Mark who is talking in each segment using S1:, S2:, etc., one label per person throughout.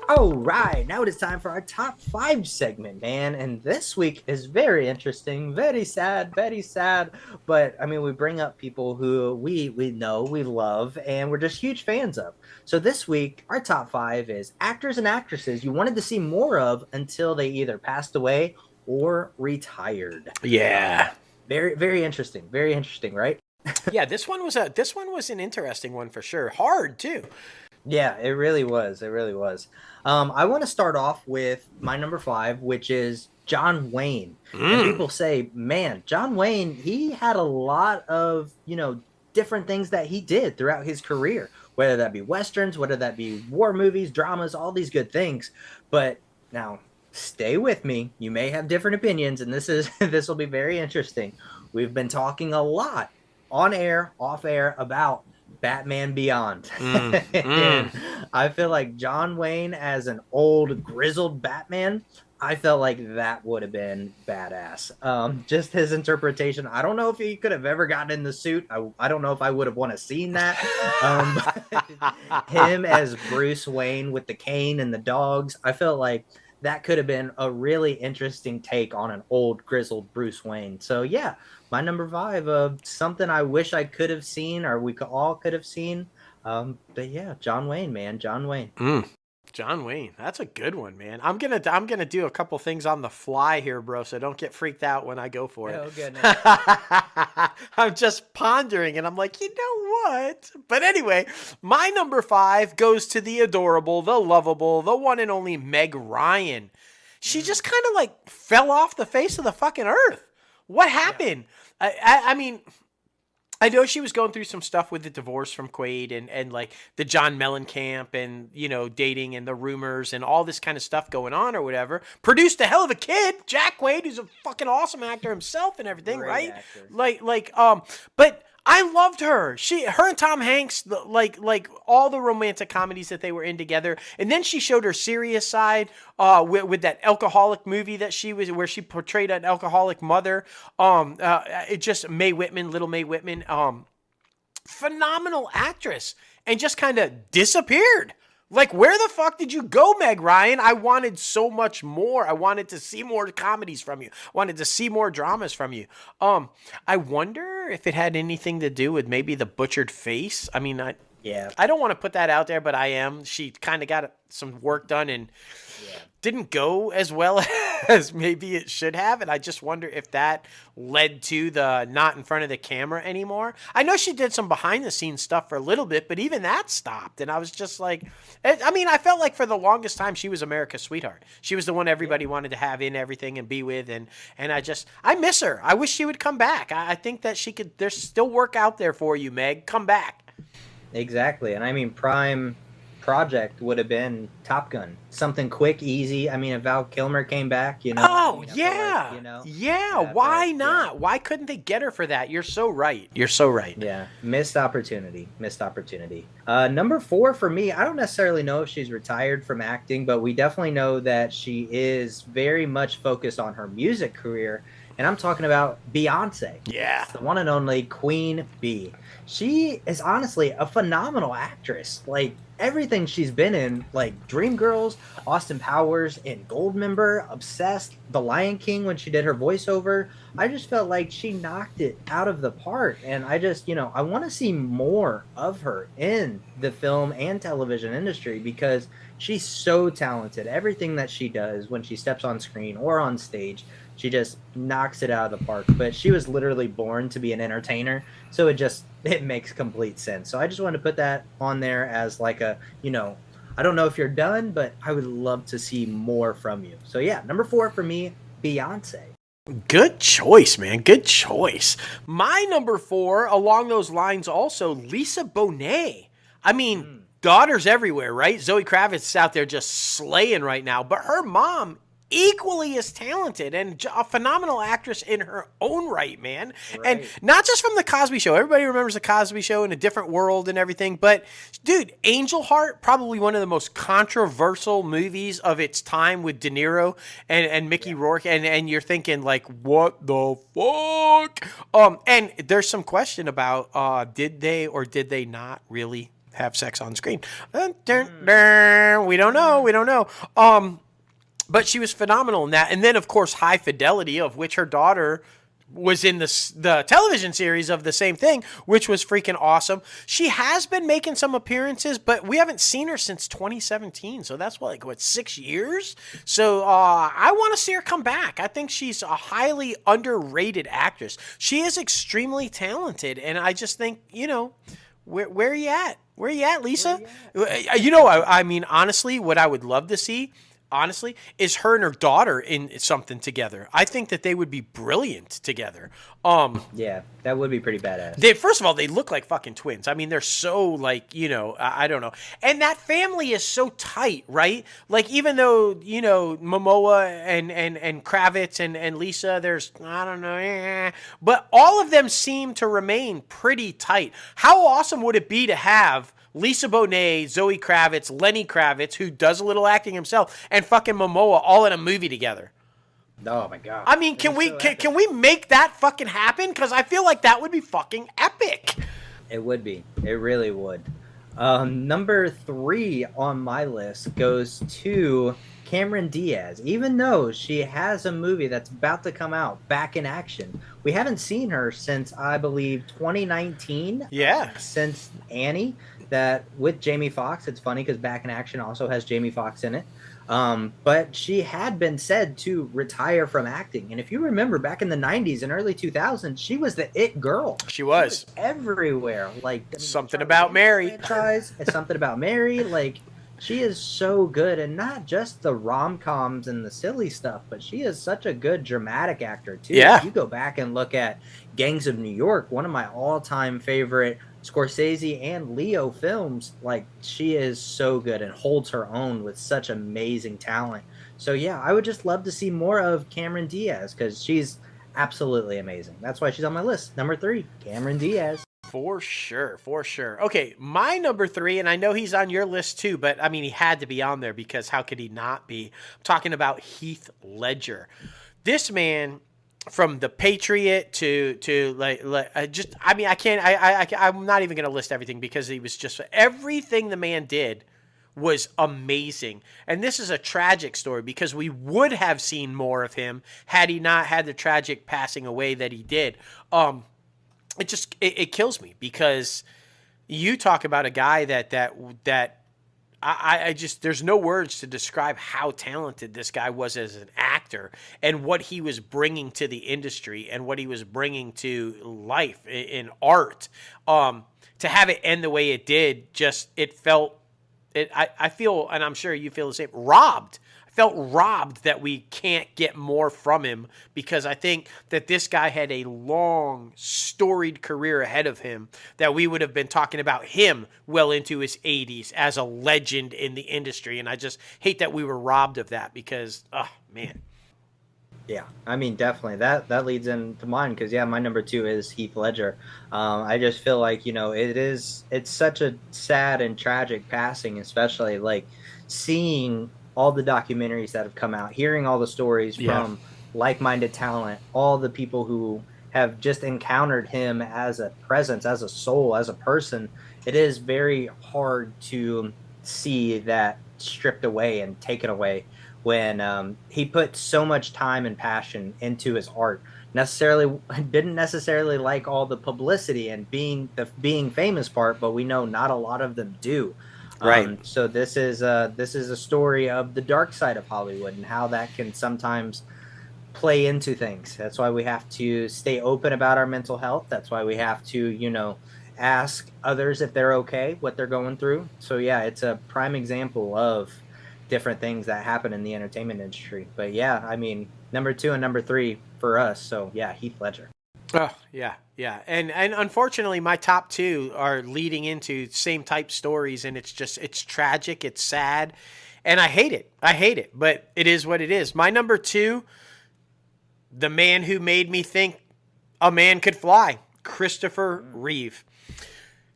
S1: All right, now it is time for our top five segment, man. And this week is very interesting, very sad. But I mean, we bring up people who we know, we love, and we're just huge fans of. So this week, our top five is actors and actresses you wanted to see more of until they either passed away or retired.
S2: Yeah.
S1: Very interesting, right?
S2: Yeah, this one was an interesting one for sure. Hard too.
S1: Yeah, it really was. It really was. I want to start off with my number five, which is John Wayne. And people say, man, John Wayne, he had a lot of, different things that he did throughout his career, whether that be Westerns, whether that be war movies, dramas, all these good things. But now, stay with me. You may have different opinions, and this will be very interesting. We've been talking a lot on air, off air about Batman Beyond. And I feel like John Wayne as an old grizzled Batman, I felt like that would have been badass. Just his interpretation. I don't know if he could have ever gotten in the suit. I don't know if I would have want to seen that. Him as Bruce Wayne with the cane and the dogs. I felt like that could have been a really interesting take on an old grizzled Bruce Wayne. So yeah, my number five of something I wish I could have seen or all could have seen. But yeah, John Wayne, man, John Wayne.
S2: John Wayne, that's a good one, man. I'm gonna do a couple things on the fly here, bro. So don't get freaked out when I go for it.
S1: Oh goodness.
S2: I'm just pondering, and I'm like, you know what? But anyway, my number five goes to the adorable, the lovable, the one and only Meg Ryan. She just kind of like fell off the face of the fucking earth. What happened? I mean, I know she was going through some stuff with the divorce from Quaid and like the John Mellencamp and, dating and the rumors and all this kind of stuff going on or whatever. Produced a hell of a kid, Jack Quaid, who's a fucking awesome actor himself and everything,
S1: Great
S2: right?
S1: actor.
S2: But I loved her. Her and Tom Hanks, like all the romantic comedies that they were in together. And then she showed her serious side with that alcoholic movie that she was, where she portrayed an alcoholic mother. It just Little Mae Whitman, phenomenal actress, and just kind of disappeared. Like, where the fuck did you go, Meg Ryan? I wanted so much more. I wanted to see more comedies from you. I wanted to see more dramas from you. I wonder if it had anything to do with maybe the butchered face. I mean,
S1: Yeah.
S2: I don't want to put that out there, but I am. She kind of got some work done and didn't go as well as maybe it should have. And I just wonder if that led to the not in front of the camera anymore. I know she did some behind the scenes stuff for a little bit, but even that stopped. And I was just like, I mean, I felt like for the longest time she was America's sweetheart. She was the one everybody wanted to have in everything and be with. And I miss her. I wish she would come back. I think that there's still work out there for you, Meg. Come back.
S1: Exactly. And I mean, prime project would have been Top Gun. Something quick, easy. I mean, if Val Kilmer came back,
S2: Oh,
S1: I
S2: yeah.
S1: Yeah,
S2: Why
S1: but,
S2: not?
S1: yeah.
S2: Why couldn't they get her for that? You're so right. You're so right.
S1: Yeah, missed opportunity. Number four for me, I don't necessarily know if she's retired from acting, but we definitely know that she is very much focused on her music career. And I'm talking about Beyonce.
S2: Yeah.
S1: The one and only Queen Bee. She is honestly a phenomenal actress. Like, everything she's been in, like Dreamgirls, Austin Powers, and Goldmember, Obsessed, The Lion King when she did her voiceover, I just felt like she knocked it out of the park. And I just, I want to see more of her in the film and television industry because she's so talented. Everything that she does when she steps on screen or on stage, she just knocks it out of the park. But she was literally born to be an entertainer, so it makes complete sense. So I just wanted to put that on there as like a, I don't know if you're done, but I would love to see more from you. So yeah, number four for me, Beyonce.
S2: Good choice, man. Good choice. My number four, along those lines also, Lisa Bonet. I mean, daughters everywhere, right? Zoe Kravitz is out there just slaying right now, but her mom equally as talented and a phenomenal actress in her own right, man.
S1: Right.
S2: And not just from the Cosby Show. Everybody remembers the Cosby Show in a different world and everything. But, dude, Angel Heart, probably one of the most controversial movies of its time with De Niro and Mickey Rourke. And you're thinking, like, what the fuck? And there's some question about did they or did they not really have sex on screen. We don't know. But she was phenomenal in that. And then, of course, High Fidelity, of which her daughter was in the television series of the same thing, which was freaking awesome. She has been making some appearances, but we haven't seen her since 2017. So that's what 6 years? So I want to see her come back. I think she's a highly underrated actress. She is extremely talented. And I just think, where are you at? Where are you at, Lisa? I mean, honestly, what I would love to see, is her and her daughter in something together. I think that they would be brilliant together.
S1: Yeah, that would be pretty badass.
S2: First of all, they look like fucking twins. I mean, they're so I don't know. And that family is so tight, right? Like, even though, Momoa and Kravitz and Lisa, there's, I don't know, but all of them seem to remain pretty tight. How awesome would it be to have Lisa Bonet, Zoe Kravitz, Lenny Kravitz, who does a little acting himself, and fucking Momoa all in a movie together?
S1: Oh my god!
S2: I mean, can we make that fucking happen? Because I feel like that would be fucking epic.
S1: It would be. It really would. Number 3 on my list goes to Cameron Diaz. Even though she has a movie that's about to come out, Back in Action, we haven't seen her since, I believe, 2019.
S2: Yeah.
S1: Since Annie. That with Jamie Foxx. It's funny because Back in Action also has Jamie Foxx in it. But she had been said to retire from acting. And if you remember back in the 90s and early 2000s, she was the it girl.
S2: She was
S1: everywhere. Like
S2: Something About Mary.
S1: Franchise, it's Something About Mary. Like, she is so good, and not just the rom-coms and the silly stuff, but she is such a good dramatic actor too.
S2: Yeah.
S1: If you go back and look at Gangs of New York, one of my all-time favorite Scorsese and Leo films, like, she is so good and holds her own with such amazing talent. So yeah, I would just love to see more of Cameron Diaz because she's absolutely amazing. That's why she's on my list. Number 3, Cameron Diaz.
S2: For sure. Okay, my number 3, and I know he's on your list too, but I mean, he had to be on there because how could he not be? I'm talking about Heath Ledger. This man, from The Patriot to I'm not even going to list everything because he was just, everything the man did was amazing. And this is a tragic story because we would have seen more of him had he not had the tragic passing away that he did. It kills me because you talk about a guy that I just, there's no words to describe how talented this guy was as an actor and what he was bringing to the industry and what he was bringing to life in art. To have it end the way it did, I feel, and I'm sure you feel the same, robbed. I felt robbed that we can't get more from him because I think that this guy had a long, storied career ahead of him that we would have been talking about him well into his 80s as a legend in the industry. And I just hate that we were robbed of that because, oh, man.
S1: Yeah, I mean, definitely. That leads into mine because, yeah, my number 2 is Heath Ledger. I just feel like, it's such a sad and tragic passing, especially like seeing all the documentaries that have come out, hearing all the stories from like-minded talent, all the people who have just encountered him as a presence, as a soul, as a person. It is very hard to see that stripped away and taken away when he put so much time and passion into his art. Didn't necessarily like all the publicity and being famous part, but we know not a lot of them do.
S2: Right.
S1: So this is a story of the dark side of Hollywood and how that can sometimes play into things. That's why we have to stay open about our mental health. That's why we have to, ask others if they're okay, what they're going through. So yeah, it's a prime example of different things that happen in the entertainment industry. But yeah, I mean, number 2 and number 3 for us. So yeah, Heath Ledger.
S2: Oh, yeah. And unfortunately, my top 2 are leading into same type stories, and it's tragic, it's sad, and I hate it, but it is what it is. My number 2, the man who made me think a man could fly, Christopher Reeve.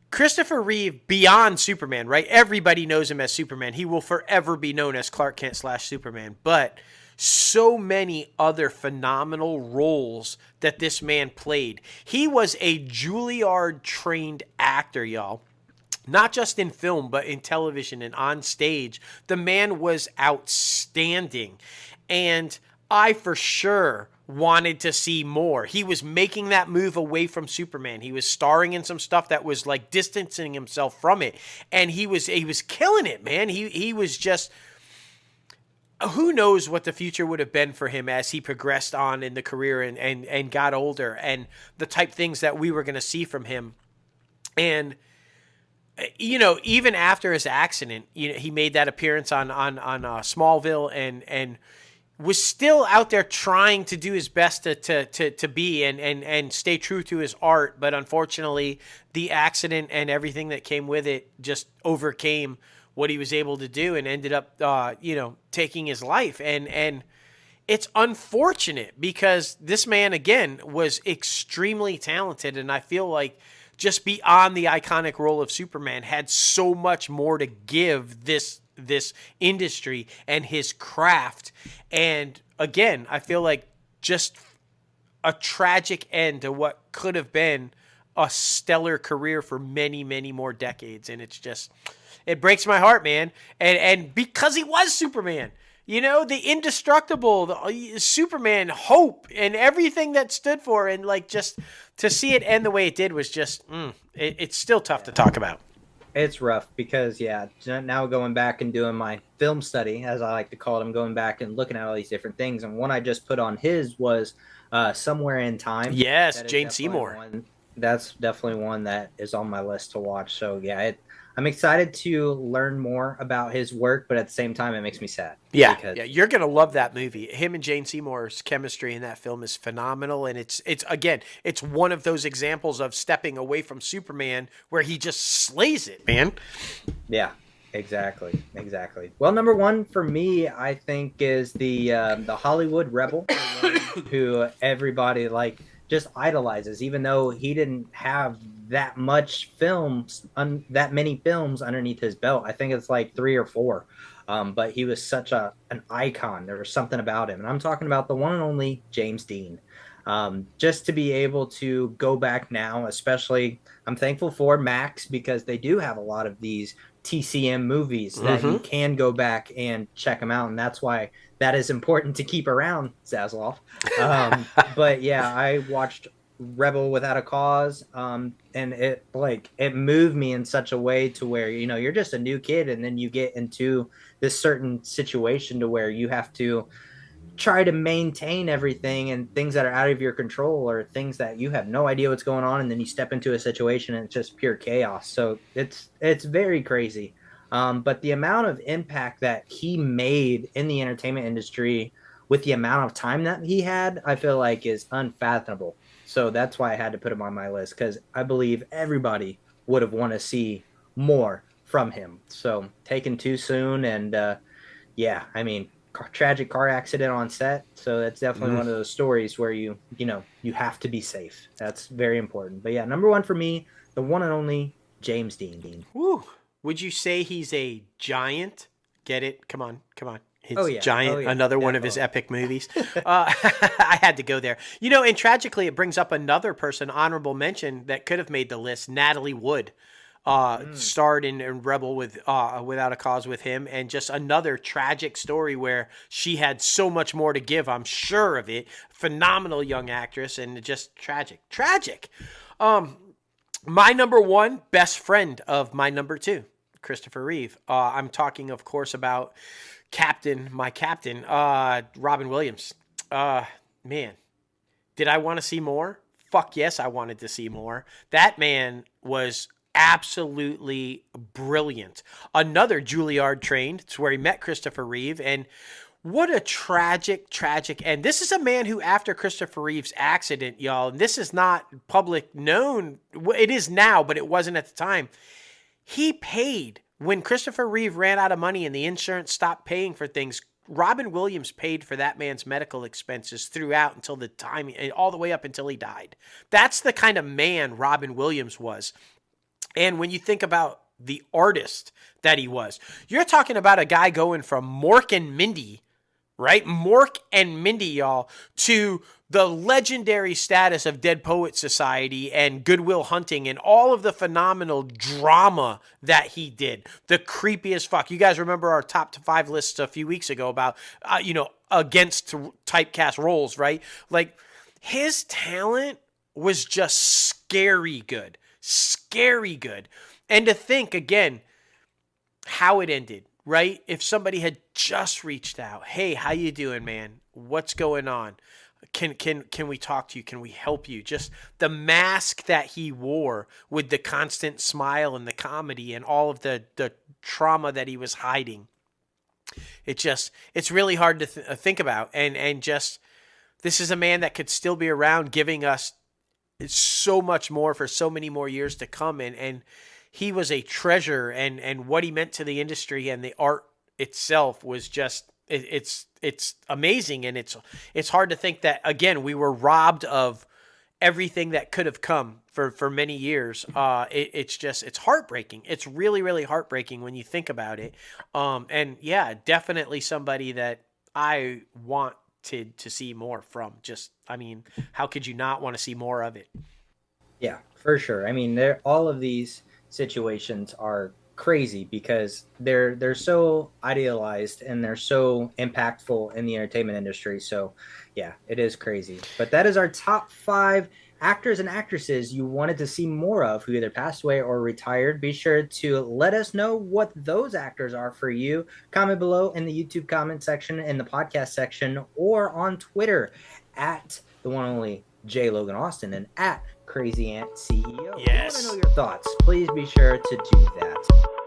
S2: Christopher Reeve, beyond Superman, right? Everybody knows him as Superman. He will forever be known as Clark Kent / Superman, but so many other phenomenal roles that this man played. He was a Juilliard-trained actor, y'all. not just in film, but in television and on stage. The man was outstanding. And I for sure wanted to see more. He was making that move away from Superman. He was starring in some stuff that was like distancing himself from it. And he was killing it, man. He was just, who knows what the future would have been for him as he progressed on in the career and got older, and the type things that we were going to see from him. And even after his accident, he made that appearance on Smallville and was still out there trying to do his best to be and stay true to his art. But unfortunately, the accident and everything that came with it just overcame what he was able to do and ended up, taking his life. And it's unfortunate because this man, again, was extremely talented. And I feel like just beyond the iconic role of Superman, had so much more to give this industry and his craft. And again, I feel like just a tragic end to what could have been a stellar career for many, many more decades. And it breaks my heart, man. And because he was Superman, the indestructible, the Superman hope and everything that stood for, and like just to see it end the way it did was just, it's still tough to talk about.
S1: It's rough because, now going back and doing my film study, as I like to call it, I'm going back and looking at all these different things. And one I just put on his was Somewhere in Time.
S2: Yes, Jane Seymour.
S1: That's definitely one that is on my list to watch. So, I'm excited to learn more about his work, but at the same time, it makes me sad.
S2: Yeah, you're going to love that movie. Him and Jane Seymour's chemistry in that film is phenomenal, and it's one of those examples of stepping away from Superman where he just slays it, man.
S1: Yeah, exactly. Well, number one for me, I think, is the Hollywood rebel, who everybody just idolizes, even though he didn't have that much that many films underneath his belt. I think it's like 3 or 4. But he was such an icon. There was something about him. And I'm talking about the one and only James Dean. Just to be able to go back now, especially, I'm thankful for Max, because they do have a lot of these TCM movies that you can go back and check them out. And that's why that is important to keep around, Zaslav. But I watched Rebel Without a Cause, and it moved me in such a way to where you're just a new kid, and then you get into this certain situation to where you have to try to maintain everything, and things that are out of your control or things that you have no idea what's going on, and then you step into a situation and it's just pure chaos. So it's very crazy. But the amount of impact that he made in the entertainment industry with the amount of time that he had, I feel like is unfathomable. So that's why I had to put him on my list, because I believe everybody would have wanted to see more from him. So taken too soon, and tragic car accident on set. So that's definitely one of those stories where you have to be safe. That's very important. But number one for me, the one and only James Dean.
S2: Woo. Would you say he's a giant? Get it? Come on. Giant, another one of his epic movies. I had to go there. And tragically, it brings up another person, honorable mention, that could have made the list. Natalie Wood starred in Rebel Without a Cause with him, and just another tragic story where she had so much more to give, I'm sure of it. Phenomenal young actress, and just tragic. My number one, best friend of my number two, Christopher Reeve. I'm talking, of course, about my captain, Robin Williams. Man, did I want to see more? Fuck yes, I wanted to see more. That man was absolutely brilliant. Another Juilliard trained. It's where he met Christopher Reeve, and what a tragic, and this is a man who, after Christopher Reeve's accident, y'all, and this is not public known. It is now, but it wasn't at the time. He paid. When Christopher Reeve ran out of money and the insurance stopped paying for things, Robin Williams paid for that man's medical expenses throughout until the time, all the way up until he died. That's the kind of man Robin Williams was. And when you think about the artist that he was, you're talking about a guy going from Mork and Mindy, right? Mork and Mindy, y'all, to the legendary status of Dead Poet Society and Goodwill Hunting and all of the phenomenal drama that he did. The creepiest fuck. You guys remember our top 5 lists a few weeks ago about, against typecast roles, right? Like, his talent was just scary good. Scary good. And to think, again, how it ended, right? If somebody had just reached out, hey, how you doing, man? What's going on? Can we talk to you? Can we help you? Just the mask that he wore with the constant smile and the comedy and all of the trauma that he was hiding. It's really hard to think about. And just, this is a man that could still be around giving us so much more for so many more years to come. And he was a treasure, and what he meant to the industry and the art itself was just, it's amazing. And it's hard to think that, again, we were robbed of everything that could have come for many years. It's heartbreaking. It's really, really heartbreaking when you think about it. And yeah, definitely somebody that I want to see more from. Just, I mean, how could you not want to see more of it?
S1: Yeah, for sure. I mean, all of these situations are crazy because they're so idealized and they're so impactful in the entertainment industry. So yeah, it is crazy. But that is our top 5 actors and actresses you wanted to see more of who either passed away or retired. Be sure to let us know what those actors are for you. Comment below in the YouTube comment section, in the podcast section, or on Twitter at the one and only J. Logan Austin and at Crazy Ant CEO.
S2: Yes.
S1: I want to know your thoughts. Please be sure to do that.